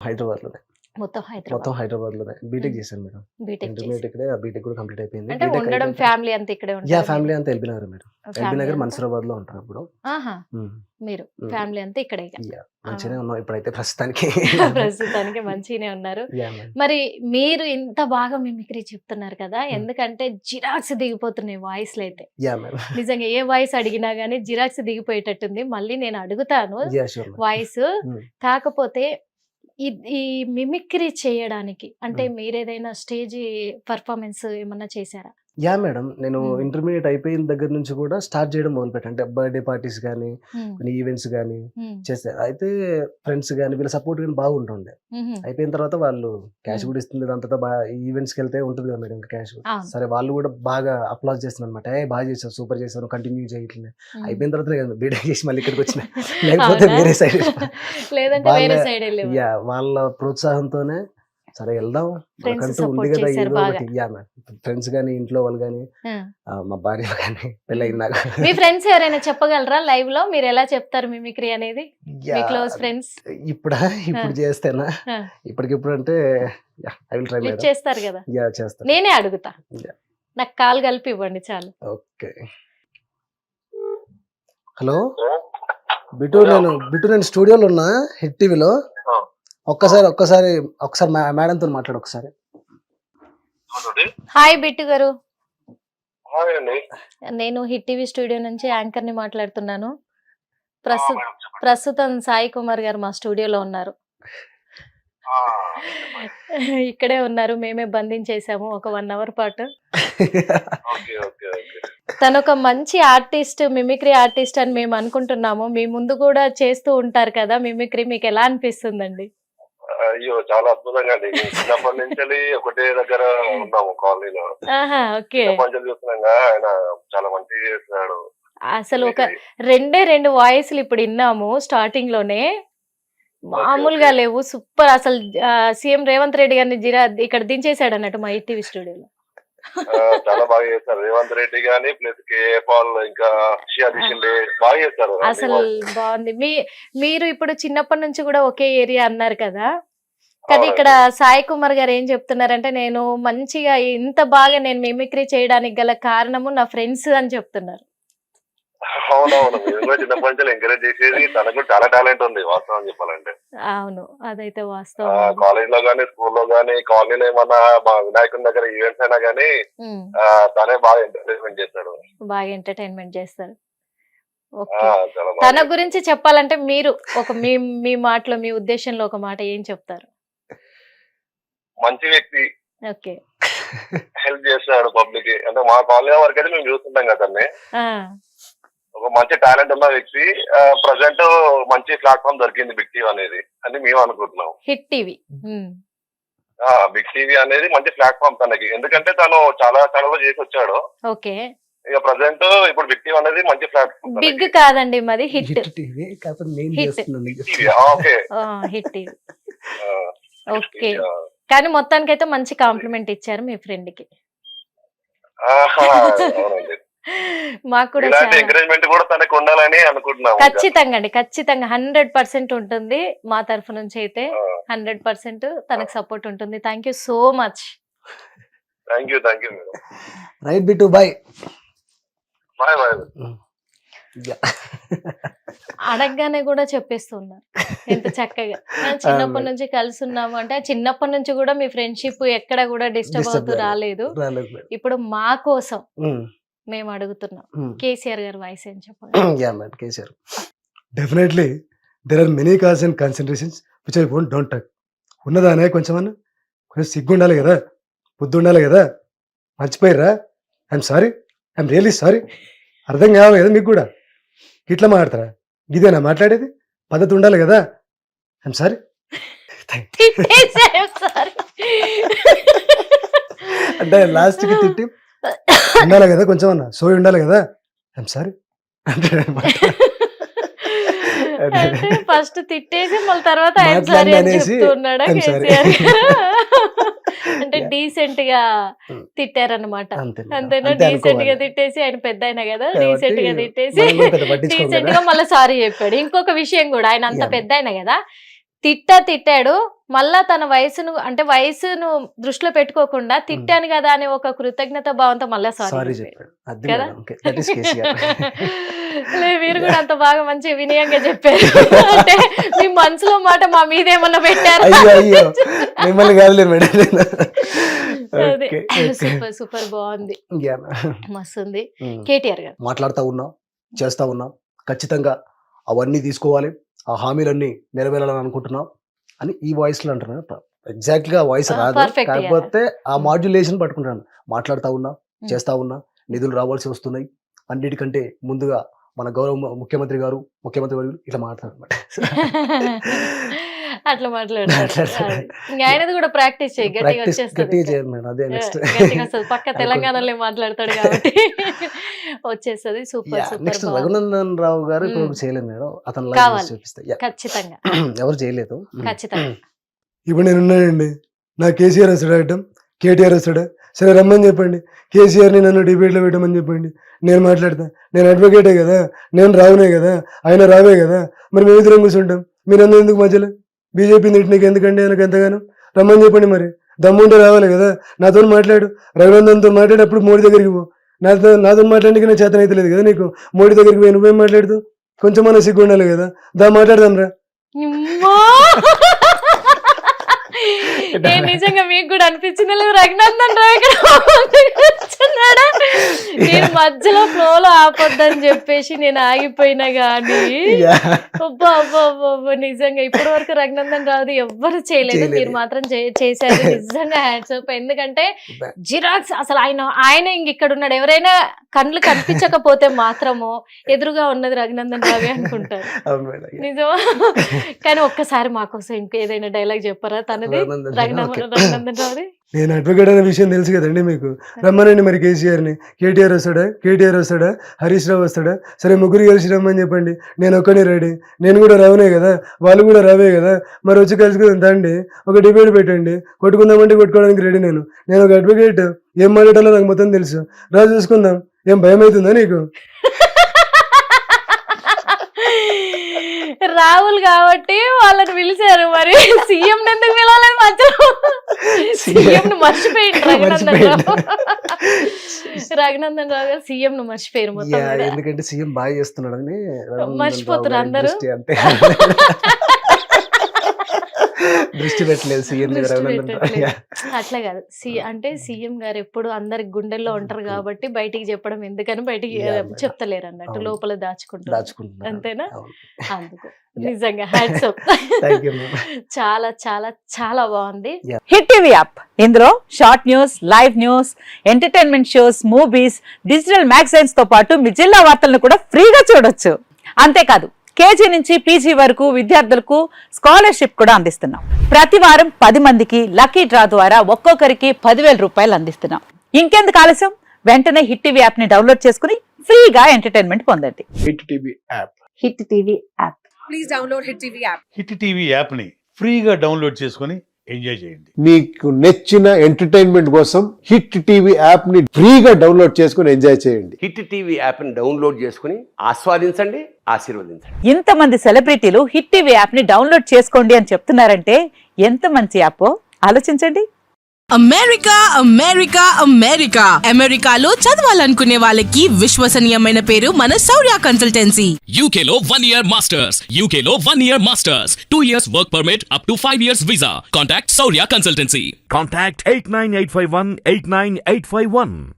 హైదరాబాద్‌లోనే. మొత్తం మొత్తం హైదరాబాద్. హైదరాబాద్‌లోనే. బీటెక్ చేశాను మేడం. బీటెక్ ఇంటర్మీడియేట్ చేసి ఇక్కడే, బీటెక్ కూడా కంప్లీట్ అయిపోయింది. అంటే బీటెక్ ఉండడం అయిపోయిన ఫ్యామిలీ అంతా ఇక్కడే యాహ్! ఉంటారా మీరు? ఫ్యామిలీ అంతా LB Nagar madam. LB family Nagar, అంతా మన్సూరాబాద్‌లో ఉంటాం ఇప్పుడు. ఆహా! హ్మ్. మీరు హ్మ్. ఫ్యామిలీ అంతా ఇక్కడే ఇక. యాహ్! ఆ! మంచిగానే ఉన్నాం ఇప్పుడైతే ప్రస్తుతానికి. ప్రస్తుతానికి మంచిగానే ఉన్నారు. యాహ్! మేడం. మరి మీరు ఇంత బాగా మిమిక్రీ చెప్తున్నారు కదా! హ్మ్. ఎందుకంటే జిరాక్స్ దిగిపోతున్నాయి వాయిస్‌లైతే. యాహ్! మేడం. నిజంగా ఏ వాయిస్ అడిగినా గాని జిరాక్స్ దిగిపోయేటట్టుంది. మళ్ళీ నేను అడుగుతాను యాహ్! Sure madam. వాయిస్. హ్మ్. కాకపోతే ఈ మిమిక్రీ చేయడానికి అంటే హ్మ్. మీరేదైనా స్టేజ్ పెర్ఫార్మన్స్ ఏమన్నా చేశారా? యాహ్! మేడం. నేను హ్మ్. ఇంటర్మీడియేట్ అయిపోయిన దగ్గర నుంచి కూడా స్టార్ట్ చేయడం మొదలుపెట్టా. అంటే బర్త్‌డే పార్టీస్ గానీ, హ్మ్. కొన్ని ఈవెంట్స్ గానీ హ్మ్. చేశా. అయితే ఫ్రెండ్స్ గానీ, వీళ్ళ సపోర్ట్ గానీ బాగుంటుండే. హుహు. అయిపోయిన తర్వాత వాళ్ళు క్యాష్ హ్మ్. కూడా ఇస్తుంది. దాంతో ఈవెంట్స్‌కెళ్తే ఉంటుంది కదా మేడం క్యాష్. అవును. సరే వాళ్ళు కూడా బాగా అప్లాజ్ చేస్తున్నారనమాట. "ఏయ్! బాగా చేసావు, సూపర్ చేసావు, కంటిన్యూ చెయ్యి" ఇట్లనే. హ్మ్. అయిపోయిన తర్వాతనే కదా బీటెక్ చేసి మళ్ళీ ఇక్కడికొచ్చిన. లేకపోతే అవునా? వేరే సైడ్ లేదంటే వాళ్ళ వేరే సైడ్ ఎళ్ళేవారు. యాహ్! వాళ్ళ ప్రోత్సాహంతోనే సరే వెళ్దాం. ఫ్రెండ్స్ మనకంటూ ఉంది సపోర్ట్ కదా చేశారు ఏదో బాగా. ఒకటి. యాహ్! మేడం. ఫ్రెండ్స్ గానీ, ఇంట్లో వాళ్ళు గానీ, ఆ! మా భార్య గానీ హ్మ్. పెళ్లయిందాక. మీ ఫ్రెండ్స్ ఎవరైనా చెప్పగలరా లైవ్‌లో మీరెలా చెప్తారు మిమిక్రీ అనేది? మీ క్లోజ్ యాహ్! ఫ్రెండ్స్? ఇప్పుడా? ఆ! ఇప్పుడు చేస్తేనా? ఆ! ఇప్పటికిప్పుడు అంటే yeah! I will try lift madam. చేస్తారు గదా! యాహ్! చేస్తాను. నేనే అడుగుతా. యాహ్! నాకు కాల్ కలిపి ఇవ్వండి చాలు. ఓకే. హలో! బిట్టు హలో. నేను స్టూడియోలో ఉన్నా హిట్ టీవీలో. ఆ, ఆ, ఒక్కసారి మేడంతోని మాట్లాడు ఒకసారి. అవునండి. హాయ్ బిట్టు గారు. హాయ్ అండి. నేను హిట్ టీవీ స్టూడియో నుంచి యాంకర్‌ని మాట్లాడుతున్నాను. మేడం చెప్పండి. ప్రస్తుతం సాయి కుమార్ గారు మా స్టూడియోలో ఉన్నారు. ఆ, చెప్పండి. ఇక్కడే ఉన్నారు. మేమే బంధించేసాము ఒక 1 అవర్ పాటు. Okay okay okay. తనొక మంచి ఆర్టిస్ట్, మిమిక్రీ ఆర్టిస్ట్ అని మేము అనుకుంటున్నాము. మీ ముందు కూడా చేస్తూ ఉంటారు కదా మిమిక్రీ. మీకెలా అనిపిస్తుందండి? అయ్యో చాలా అద్భుతంగా అండి. మేము చిన్నప్పటి నుంచి ఒకటే దగ్గర ఉన్నాము కాలనీలో. ఆహా! ఓకే. చిన్నప్పటి నుంచి చూస్తున్నాగా ఆయన చాలా మంచిగా చేస్తున్నాడు అసలు ఒక మిమిక్రీ. 2 వాయిస్‌లు ఇప్పుడు ఇన్నాము స్టార్టింగ్‌లోనే. ఓకే మామూలుగా ఓకే. లేవు. సూపర్ అసలు సీఎం రేవంత్ రెడ్డి గారిని ఇక్కడ దించేసాడన్నట్టు మా ఈటీవీ స్టూడియోలో. చాలా బాగా చేస్తారు రేవంత్ రెడ్డి గాని ప్లస్ కేఏ పాల్ ఇంకా షియాది ఆ! షిండే బాగా చేస్తారు అన్ని అసలు వాయిస్. బావుంది. మీరు ఇప్పుడు చిన్నప్పటి నుంచి కూడా ఒకే ఏరియా అన్నారు కదా! కానీ ఇక్కడ అవునండి. సాయి కుమార్ గారు ఏం చెప్తున్నారంటే, నేను మంచిగా ఇంత బాగా నేను మిమిక్రీ చేయడానికి గల కారణము నా ఫ్రెండ్స్ అని చెప్తున్నారు. అవునవును. మేము కూడా చిన్నప్పటి నుంచి ఎంకరేజ్ చేసేది. తనకు చాలా టాలెంట్ ఉంది వాస్తవం చెప్పాలంటే. అవును. అదైతే వాస్తవం అండి. కాలేజ్‌లో గాని, స్కూల్‌లో గాని, కాలనీలో ఏమన్నా మా వినాయకుని దగ్గర ఈవెంట్స్ అయినా గాని హ్మ్. తనే బాగా ఎంటర్‌టైన్‌మెంట్ చేస్తాడు. బాగా ఎంటర్‌టైన్‌మెంట్ చేస్తారు. ఆ! ఓకే. చాలా బాగా తన చేస్తాడు. గురించి చెప్పాలంటే మీరు మీ మీ మాటలో, మీ ఉద్దేశంలో ఒక మాట ఏం చెప్తారు? మంచి వ్యక్తి. ఓకే. హెల్ప్ చేస్తాడు పబ్లిక్‌కి. అంటే మా కాలనీ వరకైతే మేము చూస్తుంటాం కదా అతన్ని. ఆ! ఒక మంచి టాలెంట్ ఉన్న వ్యక్తి. ప్రెజెంట్ మంచి ప్లాట్‌ఫార్మ్ దొరికింది బిగ్ టీవీ అనేది అని మేము అనుకుంటున్నాం. Hit TV. హ్మ్. బిగ్ టీవీ అనేది మంచి ప్లాట్‌ఫార్మ్ తనకి. ఎందుకంటే తను చాలా ఛానెల్‌లో చేసొచ్చాడు. ఓకే. ఇక ప్రెజెంట్ ఇప్పుడు బిగ్ టీవీ అనేది మంచి ప్లాట్‌ఫార్మ్ బిగ్ తనకి. కాదండి మాది హిట్. హిట్ టీవీ కాకపోతే నేను హిట్. చేస్తున్నాను. Big TV. Okay. Hit TV. ఆ! Hit okay. టీవీ. కానీ మొత్తానికైతే మంచి అది. కాంప్లిమెంట్ ఇచ్చారు మీ ఫ్రెండ్‌కి. ఆహా! అవునండి. మాకు కూడా ఇలాంటి చాలా ఎంకరేజ్‌మెంట్ కూడా తనకు ఉండాలని అనుకుంటున్నాము ఇంకా. ఖచ్చితంగా అండి. ఖచ్చితంగా 100% ఉంటుంది. మా తరఫు నుంచి అయితే ఆ! 100% ఆ! తనకు సపోర్ట్ ఉంటుంది. Thank you so much. Thank you madam. Right Bittu bye. Bye bye. Yeah! అడగగానే కూడా చెప్పేస్తున్నారు. ఎంత చక్కగా. చిన్నప్పటి నుంచి కలిసి ఉన్నాము అంటే, చిన్నప్పటి నుంచి కూడా మీ ఫ్రెండ్‌షిప్ ఎక్కడ కూడా డిస్టర్బ్ అవుతూ రాలేదు. రాలేదు మేడం. ఇప్పుడు మా కోసం హ్మ్. మేము అడుగుతున్నాం. హ్మ్. కేసీఆర్ గారి వాయిస్ ఏం చెప్పండి? Yeah! Madam. KCR. Definitely there are many cause and considerations which I don't touch. ఉన్నదానే కొంచెమన్నా కొంచెం సిగ్గుండాలి గదా! బుద్ధుండాలి గదా! మర్చిపోయిర్రా? I'm sorry. I'm really sorry. అర్థం కావాలి గదా మీకు గూడా. ఇట్లా మాట్లాడతారా? ఇదేనా మాట్లాడేది? పద్ధతి ఉండాలి గదా! I'm sorry. తిట్టేసారు సారీ. అంటే లాస్ట్‌కి తిట్టి ఉండాలి గదా! కొంచెమన్నా సోయి ఉండాలి గదా! ఐయామ్ సారీ అంటాడనమాట. అంటే ఫస్ట్ తిట్టేసి మళ్ళీ తర్వాత ఐయామ్ సారీ మాట్లాడిన అని అనేసి చెప్తూ ఉన్నాడా ఐయామ్ సారీ. కేసీఆర్ గారు? అంటే యాహ్! డీసెంట్ గా హ్మ్. తిట్టారన్నమాట. అంతే మేడం. అంతేనా? అంతే డీసెంట్ గా అనుకోవాలి. తిట్టేసి ఆయన పెద్దాయన కదా! కాబట్టి డీసెంట్ గా తిట్టేసి మనం కూడా పెద్ద పట్టించుకోం డీసెంట్ గదా! గా మళ్ళీ సారీ చెప్పాడు. ఇంకొక విషయం కూడా ఆయన అంత యాహ్! పెద్దాయన కదా! తిట్టాడు మళ్ళా తన వయసును అంటే వయసును దృష్టిలో పెట్టుకోకుండా తిట్టాను కదా అనే ఒక కృతజ్ఞత భావంతో మళ్ళీ సారీ సారీ చెప్పాడు అది కదా? Madam. Okay, that is KCR. మీరు కూడా అంత బాగా మంచి వినయంగా చెప్పారు. అంటే మీ మనసులో మాట మా మీద ఏమన్నా పెట్టారు. అయ్యో మిమ్మల్ని కాదులే మేడం. అదే సూపర్ సూపర్ బాగుంది, మస్తుంది. కేటీఆర్ గారు మాట్లాడుతూ ఉన్నాం, చేస్తా ఉన్నాం, ఖచ్చితంగా అవన్నీ తీసుకోవాలి, ఆ హామీలన్నీ నెరవేరాలని అనుకుంటున్నాం అని ఈ వాయిస్ లో అంటున్నాను. ఎగ్జాక్ట్ గా వాయిస్ రాదు, perfect, yeah. కాకపోతే ఆ మాడ్యులేషన్ పట్టుకుంటాను. మాట్లాడుతూ ఉన్నా, చేస్తా ఉన్నా, నిధులు రావాల్సి వస్తున్నాయి. అన్నిటికంటే ముందుగా మన గౌరవ ముఖ్యమంత్రి వర్యులు ఇట్లా మాట్లాడమాట. అట్లా మాట్లాడతారు. ఆయనది కూడా ప్రాక్టీస్ చేయి, గట్టిగా వచ్చేస్తుంది. గట్టిగా చేయాలి మేడం, అదే నెక్స్ట్. గట్టిగా వస్తుంది, పక్క తెలంగాణలో మాట్లాడతాడు కాబట్టి వచ్చేస్తుంది. Super next super Raghunandan Rao గారు ఇప్పుడు చేయలేదు మేడం, అతను కావాలి. చూపిస్తా. ఖచ్చితంగా ఎవరు చేయలేదు. ఖచ్చితంగా. ఇప్పుడు నేను ఉన్నానండి, నా కేసీఆర్ వస్తాడా అడ్డం, కేటీఆర్ వస్తాడా? సరే రమ్మని చెప్పండి, కేసీఆర్ని నన్ను డిబేట్లో పెట్టమని చెప్పండి, నేను మాట్లాడతా. నేను అడ్వకేటే కదా, నేను రావునే కదా, ఆయన రావే కదా, మరి మేము ఇద్దరం కూర్చుంటాం. మీరందరూ ఎందుకు మధ్యలో బీజేపీ నీకు ఎందుకండి ఆయనకు ఎంతగానో? రమ్మని చెప్పండి, మరి దమ్ముంటే రావాలి కదా. నాతో మాట్లాడు, రఘునందన్తో మాట్లాడేటప్పుడు మోడీ దగ్గరికి పో. నాతో మాట్లాడడానికి నా చేతన అయితే లేదు కదా నీకు. మోడీ దగ్గరికి పోయి నువ్వేం మాట్లాడుతూ? కొంచెం మన సిగ్గు ఉండాలి కదా, దా మాట్లాడదాం రా. నిజంగా మీకు కూడా అనిపించింది రఘునందన్ రావు ఇక్కడ కూర్చున్నాడా? నేను మధ్యలో ఫ్లోలో ఆపొద్దని చెప్పేసి నేను ఆగిపోయినా గానీ నిజంగా ఇప్పటి వరకు రఘునందన్ రావుది ఎవ్వరు చేయలేదు, మీరు మాత్రం చేశారు. నిజంగా హ్యాండ్స్ అప్. ఎందుకంటే జిరాక్స్ అసలు ఆయన ఇంక ఇక్కడ ఉన్నాడు, ఎవరైనా కళ్ళు కనిపించకపోతే మాత్రము ఎదురుగా ఉన్నది రఘునందన్ రావే అనుకుంటారు. నిజమా? కానీ ఒక్కసారి మాకోసం ఇంకో ఏదైనా డైలాగ్ చెప్పారా తనది, రఘునందన్ రావుది? నేను అడ్వకేట్ అనే విషయం తెలుసు కదండి మీకు. రమ్మనండి మరి కేసీఆర్ని. కేటీఆర్ వస్తాడా, హరీష్ రావు వస్తాడా? సరే ముగ్గురు కలిసి రమ్మని చెప్పండి, నేను ఒక్కనే రెడీ. నేను కూడా రావనే కదా, వాళ్ళు కూడా రావే కదా, మరి వచ్చి కలుసుకుందాం తండి. ఒక డిబేట్ పెట్టండి, కొట్టుకుందామంటే కొట్టుకోవడానికి రెడీ. నేను ఒక అడ్వకేట్, ఏం మాట్లాడాలో నాకు మొత్తం తెలుసు. రా చూసుకుందాం. ఏం భయం అవుతుందా నీకు? రాహుల్ కాబట్టి వాళ్ళని పిలిచారు, మరి సీఎం ఎందుకు పిలవాలని మధ్యలో సీఎం ను మర్చిపోయింది రఘునందన్ రావు గారు. సీఎం ను మర్చిపోయారు మొత్తం, ఎందుకంటే సీఎం బాగా చేస్తున్నాడని మర్చిపోతారు అందరూ. దృష్టి పెట్టలేదు సీఎం. అట్లా కాదు, అంటే సీఎం గారు ఎప్పుడు అందరి గుండెల్లో ఉంటారు కాబట్టి బయటికి చెప్పడం ఎందుకని బయటికి చెప్తలేరు అన్నట్టు, లోపల దాచుకుంటారు. అంతేనా? అందుకు నిజంగా హ్యాట్స్ ఆఫ్. చాలా చాలా చాలా బాగుంది. హిట్ టీవీ యాప్, ఇందులో short news, live news, entertainment shows, movies, digital magazines తో పాటు మీ జిల్లా వార్తలను కూడా ఫ్రీగా చూడొచ్చు. అంతేకాదు కేజీ నుంచి పీజీ వరకు విద్యార్థులకు స్కాలర్షిప్ కూడా అందిస్తున్నాం. ప్రతి వారం 10 మందికి లక్కీ డ్రా ద్వారా ఒక్కొక్కరికి 10,000 రూపాయలు అందిస్తున్నాం. ఇంకెందుకు ఆలస్యం, వెంటనే హిట్ టీవీ యాప్ ని డౌన్లోడ్ చేసుకుని ఫ్రీగా ఎంటర్టైన్మెంట్ పొందండి. Hit TV app. Hit TV app. Please download hit TV app. Hit TV app ని ఫ్రీగా డౌన్లోడ్ చేసుకుని ఎంజాయ్ చేయండి. మీకు నచ్చిన ఎంటర్టైన్మెంట్ కోసం హిట్ టీవీ యాప్ ని ఫ్రీగా డౌన్లోడ్ చేసుకుని ఎంజాయ్ చేయండి. హిట్ టీవీ యాప్ ని డౌన్లోడ్ చేసుకుని ఆస్వాదించండి, ఆశీర్వదించండి. ఇంతమంది సెలబ్రిటీలు హిట్ టీవీ యాప్ ని డౌన్లోడ్ చేసుకోండి అని చెప్తున్నారంటే ఎంత మంచి యాప్ ఆలోచించండి. అమెరికా అమెరికాలో చదవాలనుకునే వాళ్ళకి విశ్వసనీయమైన పేరు మన శౌర్య కన్సల్టెన్సీ. UK లో 1 year masters, UK లో 1 year masters, 2 years work permit up to 5 years visa. Contact Saurya Consultancy. Contact 89851 89851.